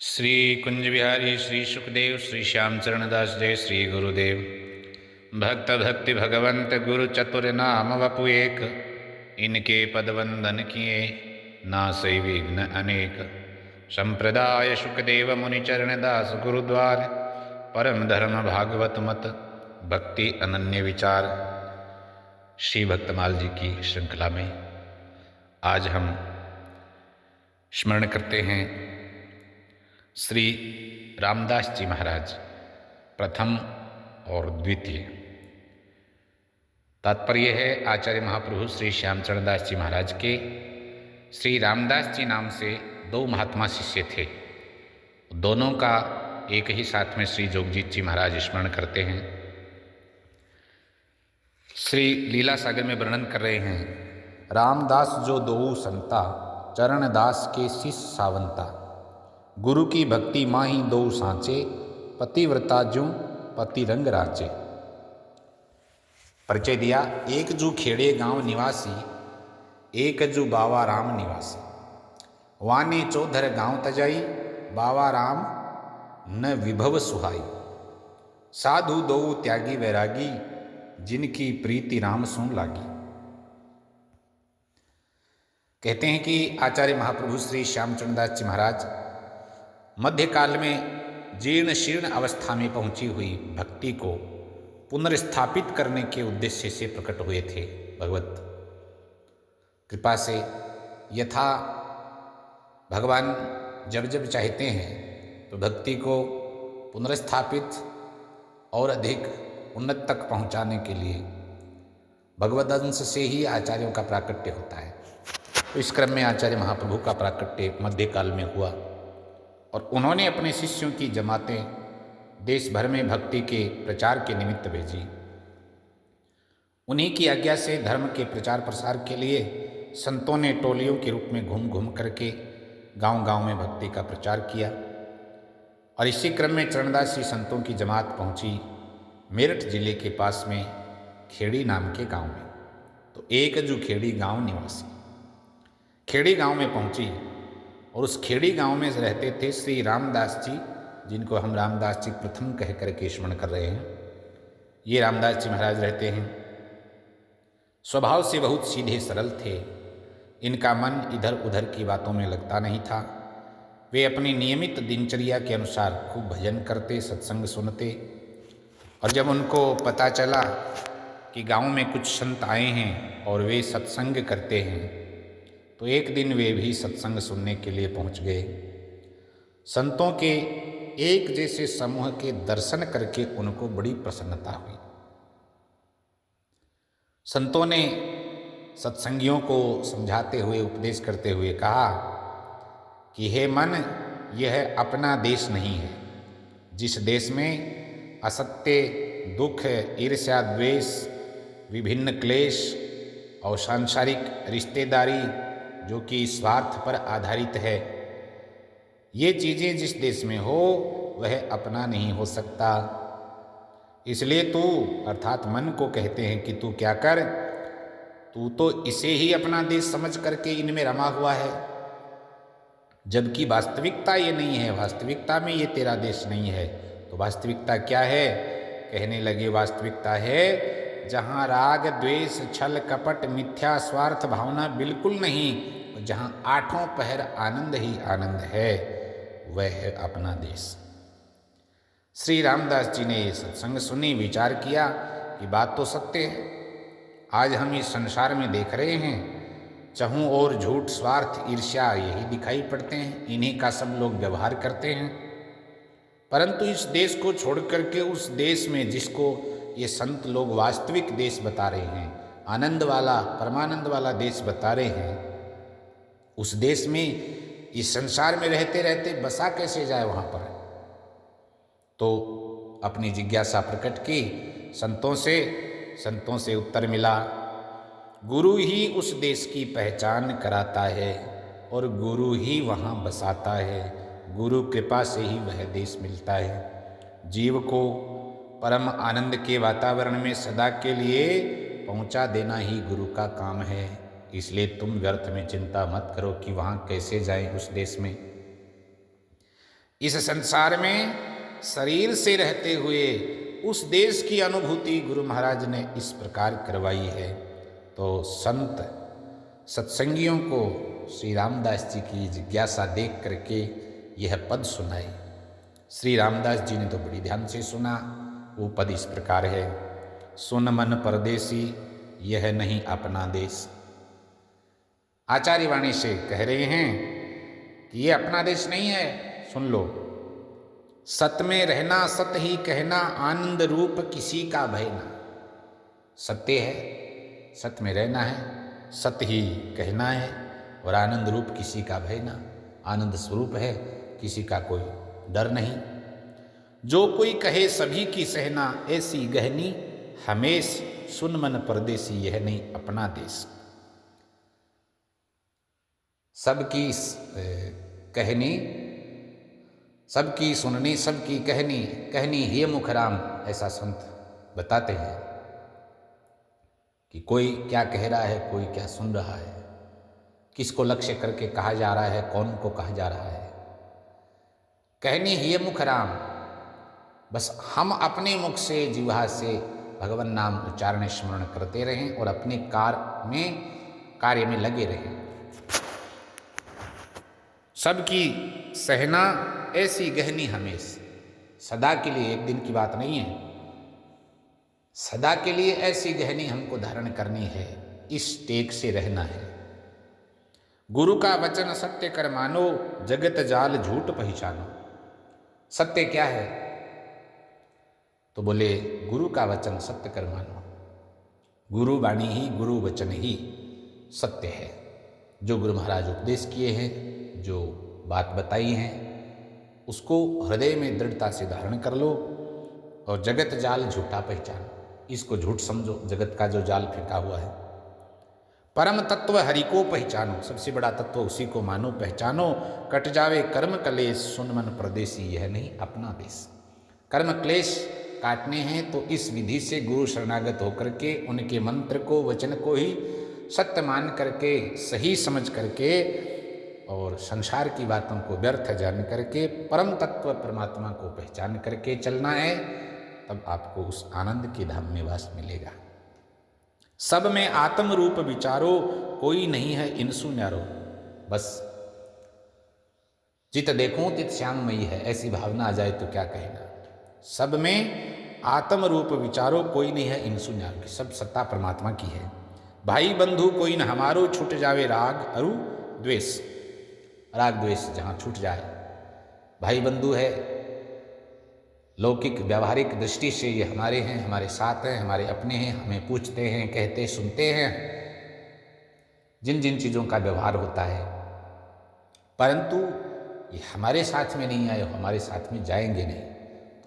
श्री कुंज बिहारी श्री सुखदेव श्री श्याम चरणदास जय श्री गुरुदेव। भक्त भक्ति भगवंत गुरु चतुर नाम वपु एक, इनके पद वंदन किए नासै विघ्न अनेक। संप्रदाय सुखदेव मुनि चरण दास गुरुद्वार, परम धर्म भागवत मत भक्ति अनन्य विचार। श्री भक्तमाल जी की श्रृंखला में आज हम स्मरण करते हैं श्री रामदास जी महाराज प्रथम और द्वितीय। तात्पर्य है आचार्य महाप्रभु श्री श्यामचरण दास जी महाराज के श्री रामदास जी नाम से दो महात्मा शिष्य थे। दोनों का एक ही साथ में श्री जोगजीत जी महाराज स्मरण करते हैं। श्री लीला सागर में वर्णन कर रहे हैं, रामदास जो दोऊ संता, चरण दास के शिष्य सावंता। गुरु की भक्ति माही दो सांचे, पतिव्रता जू पति रंग राचे। परिचय दिया, एक जू खेड़े गांव निवासी, एक जू बावा राम निवासी। वाने चौधर गांव तजाई, बावा राम न विभव सुहाई। साधु दो त्यागी वैरागी, जिनकी प्रीति राम सुन लागी। कहते हैं कि आचार्य महाप्रभु श्री श्यामचरण दास जी महाराज मध्यकाल में जीर्ण शीर्ण अवस्था में पहुंची हुई भक्ति को पुनर्स्थापित करने के उद्देश्य से प्रकट हुए थे। भगवत कृपा से यथा भगवान जब जब चाहते हैं तो भक्ति को पुनर्स्थापित और अधिक उन्नत तक पहुंचाने के लिए भगवद अंश से ही आचार्यों का प्राकट्य होता है। तो इस क्रम में आचार्य महाप्रभु का प्राकट्य मध्यकाल में हुआ और उन्होंने अपने शिष्यों की जमातें देश भर में भक्ति के प्रचार के निमित्त भेजी। उन्हीं की आज्ञा से धर्म के प्रचार प्रसार के लिए संतों ने टोलियों के रूप में घूम घूम करके गांव-गांव में भक्ति का प्रचार किया। और इसी क्रम में चरणदासी संतों की जमात पहुंची मेरठ जिले के पास में खेड़ी नाम के गांव में। तो एक जो खेड़ी गांव निवासी खेड़ी गांव में पहुंची और उस खेड़ी गांव में रहते थे श्री रामदास जी, जिनको हम रामदास जी प्रथम कह करके स्मरण कर रहे हैं। ये रामदास जी महाराज रहते हैं। स्वभाव से बहुत सीधे सरल थे। इनका मन इधर उधर की बातों में लगता नहीं था। वे अपनी नियमित दिनचर्या के अनुसार खूब भजन करते, सत्संग सुनते। और जब उनको पता चला कि गांव में कुछ संत आए हैं और वे सत्संग करते हैं, तो एक दिन वे भी सत्संग सुनने के लिए पहुंच गए। संतों के एक जैसे समूह के दर्शन करके उनको बड़ी प्रसन्नता हुई। संतों ने सत्संगियों को समझाते हुए, उपदेश करते हुए कहा कि हे मन, यह अपना देश नहीं है। जिस देश में असत्य, दुख, ईर्ष्या, द्वेष, विभिन्न क्लेश और सांसारिक रिश्तेदारी जो कि स्वार्थ पर आधारित है, ये चीज़ें जिस देश में हो वह अपना नहीं हो सकता। इसलिए तू, अर्थात मन को कहते हैं कि तू क्या कर, तू तो इसे ही अपना देश समझ करके इनमें रमा हुआ है, जबकि वास्तविकता ये नहीं है। वास्तविकता में ये तेरा देश नहीं है। तो वास्तविकता क्या है? कहने लगे, वास्तविकता है जहाँ राग, द्वेष, छल, कपट, मिथ्या, स्वार्थ भावना बिल्कुल नहीं, जहाँ आठों पहर आनंद ही आनंद है, वह है अपना देश। श्री रामदास जी ने सत्संग सुनी, विचार किया कि बात तो सत्य है। आज हम इस संसार में देख रहे हैं, चहूँ और झूठ, स्वार्थ, ईर्ष्या यही दिखाई पड़ते हैं। इन्हीं का सब लोग व्यवहार करते हैं। परंतु इस देश को छोड़ करके उस देश में जिसको ये संत लोग वास्तविक देश बता रहे हैं, आनंद वाला, परमानंद वाला देश बता रहे हैं, उस देश में इस संसार में रहते रहते बसा कैसे जाए वहाँ पर? तो अपनी जिज्ञासा प्रकट की संतों से उत्तर मिला, गुरु ही उस देश की पहचान कराता है और गुरु ही वहाँ बसाता है। गुरु कृपा से ही वह देश मिलता है। जीव को परम आनंद के वातावरण में सदा के लिए पहुँचा देना ही गुरु का काम है। इसलिए तुम व्यर्थ में चिंता मत करो कि वहाँ कैसे जाएं उस देश में। इस संसार में शरीर से रहते हुए उस देश की अनुभूति गुरु महाराज ने इस प्रकार करवाई है। तो संत सत्संगियों को श्री रामदास जी की जिज्ञासा देख करके यह पद सुनाई। श्री रामदास जी ने तो बड़ी ध्यान से सुना। वो पद इस प्रकार है, सुन मन परदेसी यह नहीं अपना देश। आचार्य वाणी से कह रहे हैं कि ये अपना देश नहीं है, सुन लो। सत में रहना सत ही कहना, आनंद रूप किसी का भय ना। सत्य है, सत्य में रहना है, सत्य ही कहना है, और आनंद रूप किसी का भय ना। आनंद स्वरूप है, किसी का कोई डर नहीं। जो कोई कहे सभी की सहना, ऐसी गहनी हमेश सुन मन परदेसी यह नहीं अपना देश। सबकी कहनी, सबकी सुननी, सबकी कहनी, कहनी हे मुखराम, ऐसा संत बताते हैं कि कोई क्या कह रहा है, कोई क्या सुन रहा है, किसको लक्ष्य करके कहा जा रहा है, कौन को कहा जा रहा है। कहनी हे मुखराम, बस हम अपने मुख से, जिह्वा से भगवान नाम उच्चारण स्मरण करते रहें और अपने कार्य में लगे रहें। सबकी सहना ऐसी गहनी हमेश, सदा के लिए, एक दिन की बात नहीं है, सदा के लिए ऐसी गहनी हमको धारण करनी है, इस टेक से रहना है। गुरु का वचन सत्य कर मानो, जगत जाल झूठ पहचानो। सत्य क्या है? तो बोले गुरु का वचन सत्य कर मानो। गुरु वाणी ही, गुरु वचन ही सत्य है। जो गुरु महाराज उपदेश किए हैं, जो बात बताई हैं, उसको हृदय में दृढ़ता से धारण कर लो और जगत जाल झूठा पहचानो। इसको झूठ समझो, जगत का जो जाल फेंका हुआ है। परम तत्व हरि को पहचानो, सबसे बड़ा तत्व उसी को मानो, पहचानो। कट जावे कर्म क्लेश, सुन मन परदेसी यह नहीं अपना देश। कर्म क्लेश काटने हैं तो इस विधि से गुरु शरणागत होकर के उनके मंत्र को, वचन को ही सत्य मान करके, सही समझ करके और संसार की बातों को व्यर्थ जान करके परम तत्व परमात्मा को पहचान करके चलना है। तब आपको उस आनंद के धाम में वास मिलेगा। सब में आत्म रूप विचारो, कोई नहीं है इनसु न्यारो। बस जित देखूं तित श्याममयी है, ऐसी भावना आ जाए तो क्या कहना। सब में आत्म रूप विचारो, कोई नहीं है इनसु न्यारो की, सब सत्ता परमात्मा की है। भाई बंधु कोई न हमारो, छूट जावे राग अरु द्वेष। राग द्वेष जहाँ छूट जाए। भाई बंधु है, लौकिक व्यावहारिक दृष्टि से ये हमारे हैं, हमारे साथ हैं, हमारे अपने हैं, हमें पूछते हैं, कहते सुनते हैं, जिन जिन चीज़ों का व्यवहार होता है, परंतु ये हमारे साथ में नहीं आए, हमारे साथ में जाएंगे नहीं।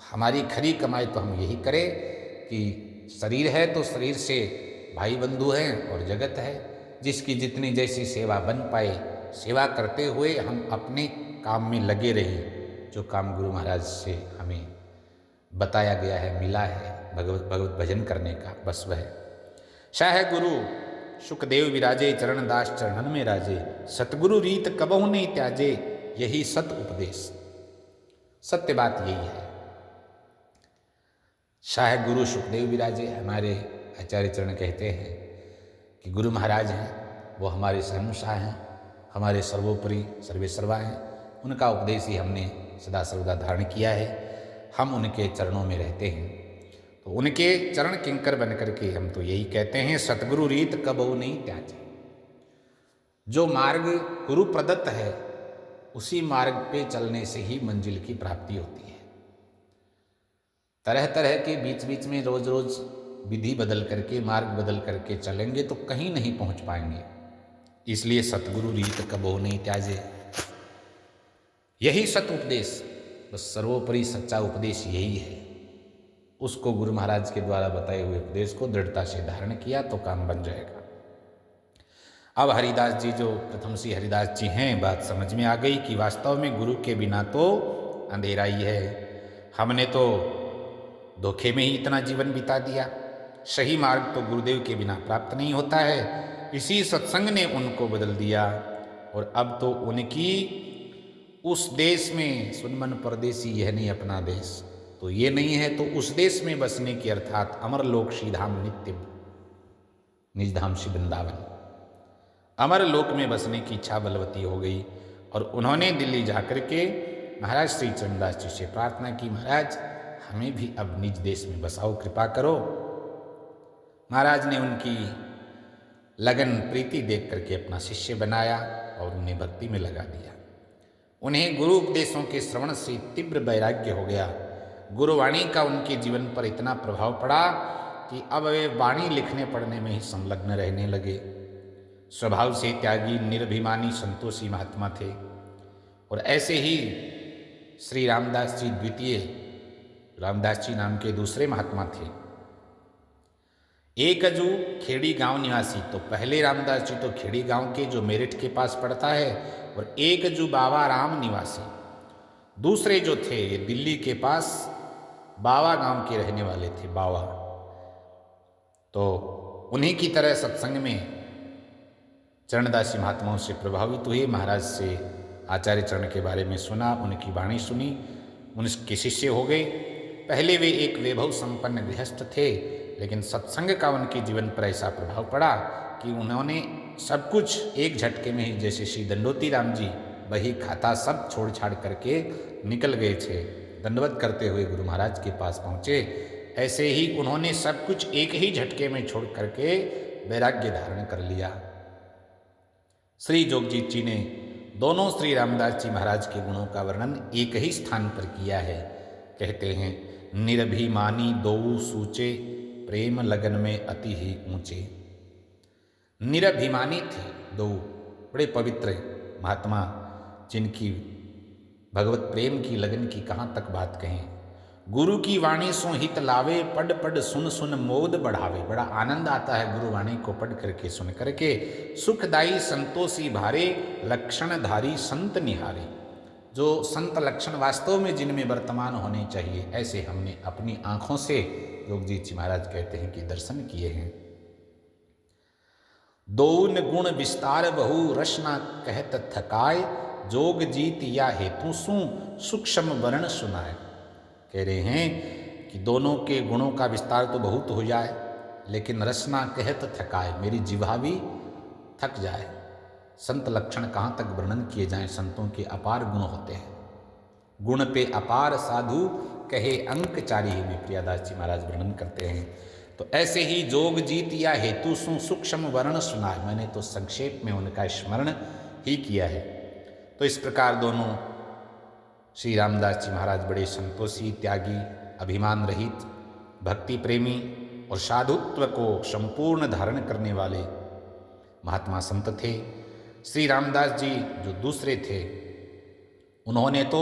हमारी खरी कमाई तो हम यही करें कि शरीर है तो शरीर से भाई बंधु हैं और जगत है, जिसकी जितनी जैसी सेवा बन पाए, सेवा करते हुए हम अपने काम में लगे रहें। जो काम गुरु महाराज से हमें बताया गया है, मिला है भगवत भजन करने का, बस वह शाह गुरु सुखदेव विराजे, चरणदास चरणन में राजे। सतगुरु रीत कबहु नहीं त्याजे, यही सत उपदेश। सत्य बात यही है। शाह गुरु सुखदेव विराजे, हमारे आचार्य चरण कहते हैं कि गुरु महाराज हैं, वो हमारे सहनुशाह हैं, हमारे सर्वोपरि सर्वेसर्वा हैं। उनका उपदेश ही हमने सदा सर्वदा धारण किया है। हम उनके चरणों में रहते हैं, तो उनके चरण किंकर बन करके हम तो यही कहते हैं, सतगुरु रीत कबहु नहीं त्याजे। जो मार्ग गुरु प्रदत्त है, उसी मार्ग पे चलने से ही मंजिल की प्राप्ति होती है। तरह तरह के बीच बीच में रोज रोज विधि बदल करके, मार्ग बदल करके चलेंगे तो कहीं नहीं पहुंच पाएंगे। इसलिए सतगुरु रीत कबहु नहीं त्याजे, यही सत उपदेश, बस सर्वोपरि सच्चा उपदेश यही है। उसको गुरु महाराज के द्वारा बताए हुए उपदेश को दृढ़ता से धारण किया तो काम बन जाएगा। अब हरिदास जी, जो प्रथम श्री हरिदास जी हैं, बात समझ में आ गई कि वास्तव में गुरु के बिना तो अंधेरा ही है। हमने तो धोखे में ही इतना जीवन बिता दिया। सही मार्ग तो गुरुदेव के बिना प्राप्त नहीं होता है। इसी सत्संग ने उनको बदल दिया और अब तो उनकी उस देश में सुनमन परदेसी यह नहीं अपना देश, तो ये नहीं है तो उस देश में बसने की अर्थात अमरलोक श्रीधाम नित्य निजधाम श्री वृंदावन अमरलोक में बसने की इच्छा बलवती हो गई और उन्होंने दिल्ली जाकर के महाराज श्री चरणदास जी से प्रार्थना की, महाराज हमें भी अब निज देश में बसाओ, कृपा करो। महाराज ने उनकी लगन प्रीति देख करके अपना शिष्य बनाया और उन्हें भक्ति में लगा दिया। उन्हें गुरु उपदेशों के श्रवण से तीव्र वैराग्य हो गया। गुरुवाणी का उनके जीवन पर इतना प्रभाव पड़ा कि अब वे वाणी लिखने पढ़ने में ही संलग्न रहने लगे। स्वभाव से त्यागी निरभिमानी संतोषी महात्मा थे। और ऐसे ही श्री रामदास जी द्वितीय रामदास जी नाम के दूसरे महात्मा थे। एक अजू खेड़ी गांव निवासी, तो पहले रामदास जी तो खेड़ी गांव के जो मेरठ के पास पड़ता है, और एक अजू बाबा राम निवासी दूसरे जो थे ये दिल्ली के पास बावा गांव के रहने वाले थे, बावा। तो उन्हीं की तरह सत्संग में चरणदासी महात्माओं से प्रभावित हुए, महाराज से आचार्य चरण के बारे में सुना, उनकी वाणी सुनी, उनके शिष्य हो गए। पहले वे एक वैभव संपन्न गृहस्थ थे, लेकिन सत्संग का उनके जीवन पर ऐसा प्रभाव पड़ा कि उन्होंने सब कुछ एक झटके में ही, जैसे श्री दंडोती राम जी बही खाता सब छोड़ छाड़ करके निकल गए थे, दंडवत करते हुए गुरु महाराज के पास पहुँचे, ऐसे ही उन्होंने सब कुछ एक ही झटके में छोड़ करके वैराग्य धारण कर लिया। श्री जोगजीत जी ने दोनों श्री रामदास जी महाराज के गुणों का वर्णन एक ही स्थान पर किया है। कहते हैं, निरभिमानी दोऊ सूचे, प्रेम लगन में अति ही ऊंचे। निरभिमानी थे दो, बड़े पवित्र महात्मा, जिनकी भगवत प्रेम की लगन की कहाँ तक बात कहें। गुरु की वाणी सो हित लावे, पढ़ पढ़ सुन सुन मोद बढ़ावे। बड़ा आनंद आता है गुरु वाणी को पढ़ करके सुन करके। सुखदाई संतोषी भारे, लक्षणधारी संत निहारे। जो संत लक्षण वास्तव में जिनमें वर्तमान होने चाहिए, ऐसे हमने अपनी आंखों से, योगजीत जी महाराज कहते हैं कि दर्शन किए हैं। दोन गुण विस्तार बहु, रसना कहत थकाय, जोग जीत या हेतु सु, सूक्ष्म वर्ण सुनाए। कह रहे हैं कि दोनों के गुणों का विस्तार तो बहुत हो जाए, लेकिन रसना कहत थकाए, मेरी जिह्वा भी थक जाए। संत लक्षण कहाँ तक वर्णन किए जाएं। संतों के अपार गुण होते हैं, गुण पे अपार साधु कहे अंक चारी ही में प्रियादास जी महाराज वर्णन करते हैं। तो ऐसे ही जोग जीत या हेतु सु, सूक्ष्म वर्ण सुनाए, मैंने तो संक्षेप में उनका स्मरण ही किया है। तो इस प्रकार दोनों श्री रामदास जी महाराज बड़े संतोषी, त्यागी, अभिमान रहित, भक्ति प्रेमी और साधुत्व को संपूर्ण धारण करने वाले महात्मा संत थे। श्री रामदास जी जो दूसरे थे, उन्होंने तो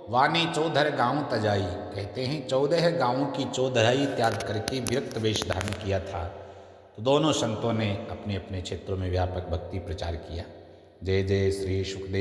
वाणी 14 गांव तजाई, कहते हैं 14 गांवों की 14 त्याग करके विरक्त वेश धारण किया था। तो दोनों संतों ने अपने अपने क्षेत्रों में व्यापक भक्ति प्रचार किया। जय जय श्री सुखदेव।